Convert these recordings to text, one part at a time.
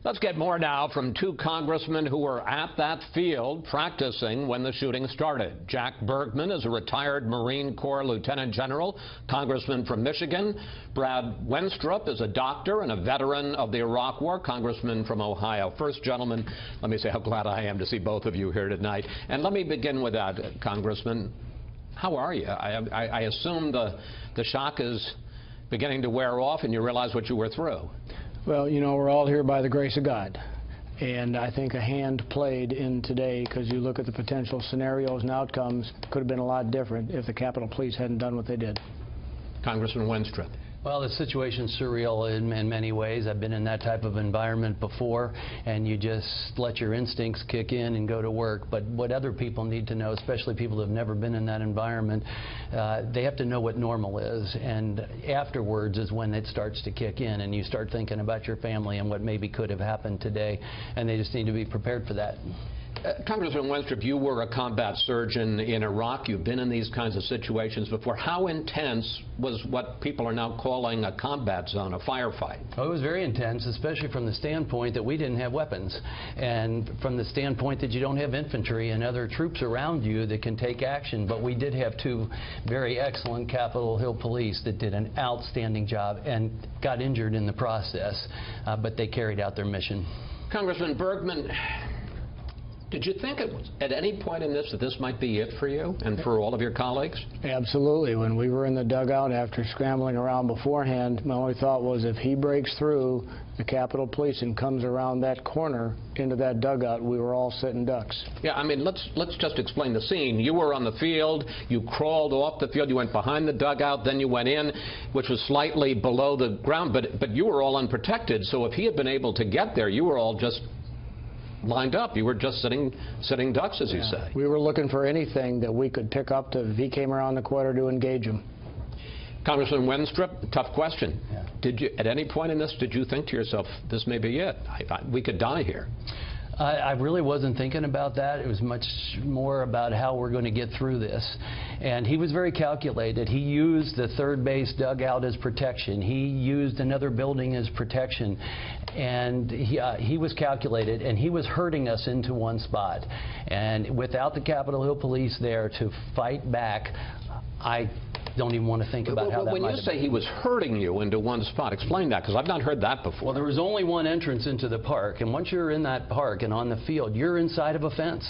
Let's get more now from two congressmen who were at that field practicing when the shooting started. Jack Bergman is a retired Marine Corps Lieutenant General, congressman from Michigan. Brad Wenstrup is a doctor and a veteran of the Iraq War, congressman from Ohio. First, gentlemen, let me say how glad I am to see both of you here tonight. And let me begin with that, Congressman. How are you? I assume the shock is beginning to wear off and you realize what you were through. Well, you know, we're all here by the grace of God. And I think a hand played in today, because you look at the potential scenarios and outcomes, could have been a lot different if the Capitol Police hadn't done what they did. Congressman Wenstrup. Well, the situation's surreal in many ways. I've been in that type of environment before, and you just let your instincts kick in and go to work. But what other people need to know, especially people who have never been in that environment, they have to know what normal is. And afterwards is when it starts to kick in, and you start thinking about your family and what maybe could have happened today. And they just need to be prepared for that. Congressman Wenstrup, you were a combat surgeon in Iraq. You've been in these kinds of situations before. How intense was what people are now calling a combat zone, a firefight? Oh, it was very intense, especially from the standpoint that we didn't have weapons, and from the standpoint that you don't have infantry and other troops around you that can take action. But we did have two very excellent Capitol Hill police that did an outstanding job and got injured in the process, but they carried out their mission. Congressman Bergman, did you think at any point in this that this might be it for you and for all of your colleagues? Absolutely. When we were in the dugout after scrambling around beforehand, my only thought was if he breaks through the Capitol Police and comes around that corner into that dugout, we were all sitting ducks. Yeah, I mean, let's just explain the scene. You were on the field, you crawled off the field, you went behind the dugout, then you went in, which was slightly below the ground, but you were all unprotected. So if he had been able to get there, you were all just lined up. You were just sitting ducks, as you say. We were looking for anything that we could pick up if he came around the corner to engage him. Congressman Wenstrup, tough question. Yeah. Did you, at any point in this, did you think to yourself, this may be it? We could die here? I really wasn't thinking about that. It was much more about how we're going to get through this. And he was very calculated. He used the third base dugout as protection. He used another building as protection. And he was calculated, and he was herding us into one spot. And without the Capitol Hill Police there to fight back, I don't even want to think about how that might have been. When you say he was herding you into one spot, explain that, because I've not heard that before. Well, there was only one entrance into the park, and once you're in that park and on the field, you're inside of a fence.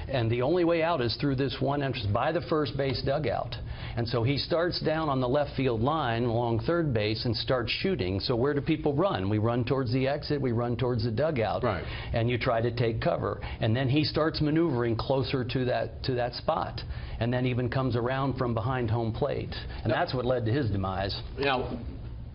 And the only way out is through this one entrance by the first base dugout. And so he starts down on the left field line along third base and starts shooting. So where do people run? We run towards the exit, we run towards the dugout. Right. And you try to take cover. And then he starts maneuvering closer to that spot. And then even comes around from behind home plate. And that's what led to his demise. Now,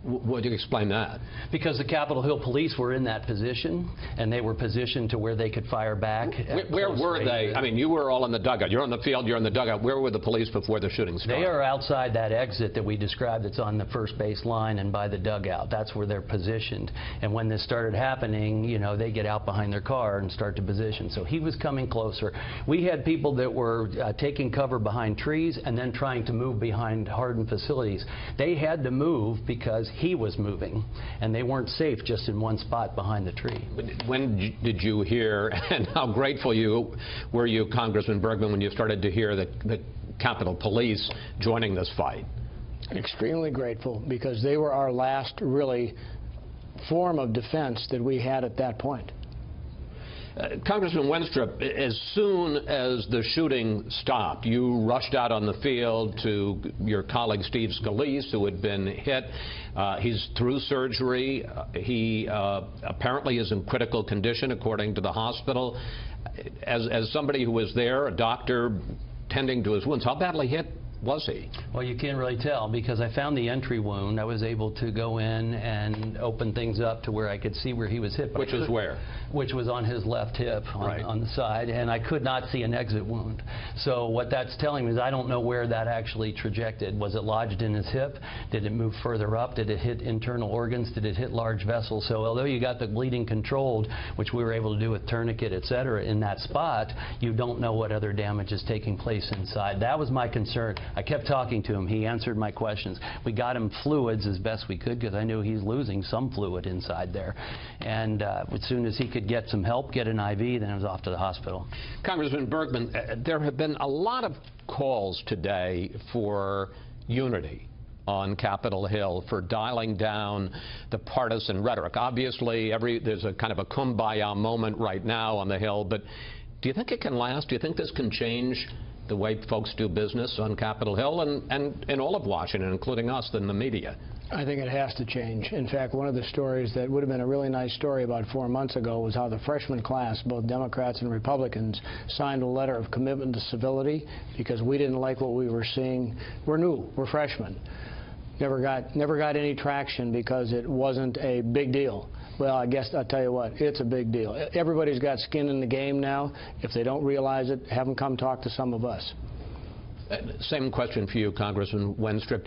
would you explain that? Because the Capitol Hill Police were in that position, and they were positioned to where they could fire back. Where were they? I mean, you were all in the dugout. You're on the field, you're in the dugout. Where were the police before the shooting started? They are outside that exit that we described that's on the first base line and by the dugout. That's where they're positioned. And when this started happening, you know, they get out behind their car and start to position. So he was coming closer. We had people that were taking cover behind trees and then trying to move behind hardened facilities. They had to move because he was moving, and they weren't safe just in one spot behind the tree. When did you hear, and how grateful were you, Congressman Bergman, when you started to hear the Capitol Police joining this fight? Extremely grateful, because they were our last, really, form of defense that we had at that point. Congressman Wenstrup, as soon as the shooting stopped, you rushed out on the field to your colleague Steve Scalise, who had been hit. He's through surgery. He apparently is in critical condition, according to the hospital. As somebody who was there, a doctor tending to his wounds, how badly hit was he? Well, you can't really tell, because I found the entry wound. I was able to go in and open things up to where I could see where he was hit. Which is where? Which was on his left hip, on the side, and I could not see an exit wound. So what that's telling me is I don't know where that actually trajected. Was it lodged in his hip? Did it move further up? Did it hit internal organs? Did it hit large vessels? So although you got the bleeding controlled, which we were able to do with tourniquet, etc., in that spot, you don't know what other damage is taking place inside. That was my concern. I kept talking to him. He answered my questions. We got him fluids as best we could because I knew he's losing some fluid inside there. And as soon as he could get some help, get an IV, then I was off to the hospital. Congressman Bergman, there have been a lot of calls today for unity on Capitol Hill, for dialing down the partisan rhetoric. Obviously, there's a kind of a kumbaya moment right now on the Hill, but do you think it can last? Do you think this can change the way folks do business on Capitol Hill and in all of Washington, including us and the media? I think it has to change. In fact, one of the stories that would have been a really nice story about 4 months ago was how the freshman class, both Democrats and Republicans, signed a letter of commitment to civility because we didn't like what we were seeing. We're new. We're freshmen. Never got any traction because it wasn't a big deal. Well, I guess I'll tell you what, it's a big deal. Everybody's got skin in the game now. If they don't realize it, have them come talk to some of us. Same question for you, Congressman Wenstrup.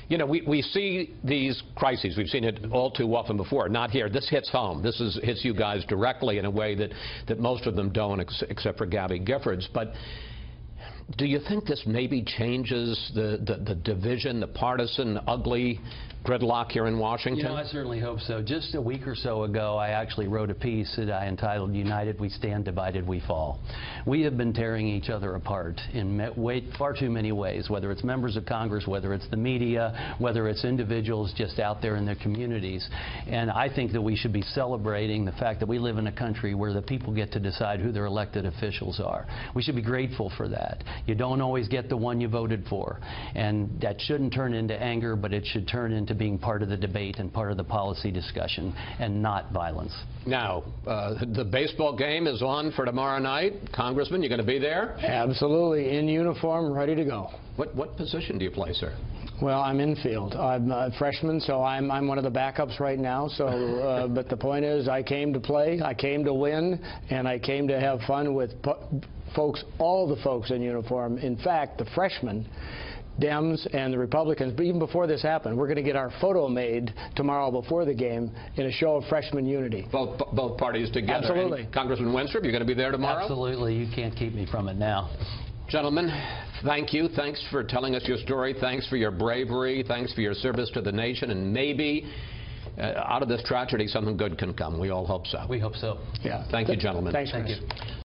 You know, we see these crises. We've seen it all too often before. Not here. This hits home. This hits you guys directly in a way that most of them don't, except for Gabby Giffords. But do you think this maybe changes the division, the partisan, ugly gridlock here in Washington? You know, I certainly hope so. Just a week or so ago, I actually wrote a piece that I entitled, "United We Stand, Divided We Fall." We have been tearing each other apart in far too many ways, whether it's members of Congress, whether it's the media, whether it's individuals just out there in their communities. And I think that we should be celebrating the fact that we live in a country where the people get to decide who their elected officials are. We should be grateful for that. You don't always get the one you voted for. And that shouldn't turn into anger, but it should turn into being part of the debate and part of the policy discussion and not violence. Now, the baseball game is on for tomorrow night. Congressman, you going to be there? Absolutely. In uniform, ready to go. What position do you play, sir? Well, I'm infield. I'm a freshman, so I'm one of the backups right now. So, but the point is, I came to play, I came to win, and I came to have fun with folks, all the folks in uniform. In fact, the freshmen, Dems and the Republicans, but even before this happened, we're going to get our photo made tomorrow before the game in a show of freshman unity. Both parties together. Absolutely. And Congressman Wenstrup, you're going to be there tomorrow? Absolutely. You can't keep me from it now. Gentlemen, thank you. Thanks for telling us your story. Thanks for your bravery. Thanks for your service to the nation. And maybe out of this tragedy, something good can come. We all hope so. We hope so. Yeah. Thank you, gentlemen. Thanks, Thank Chris. you.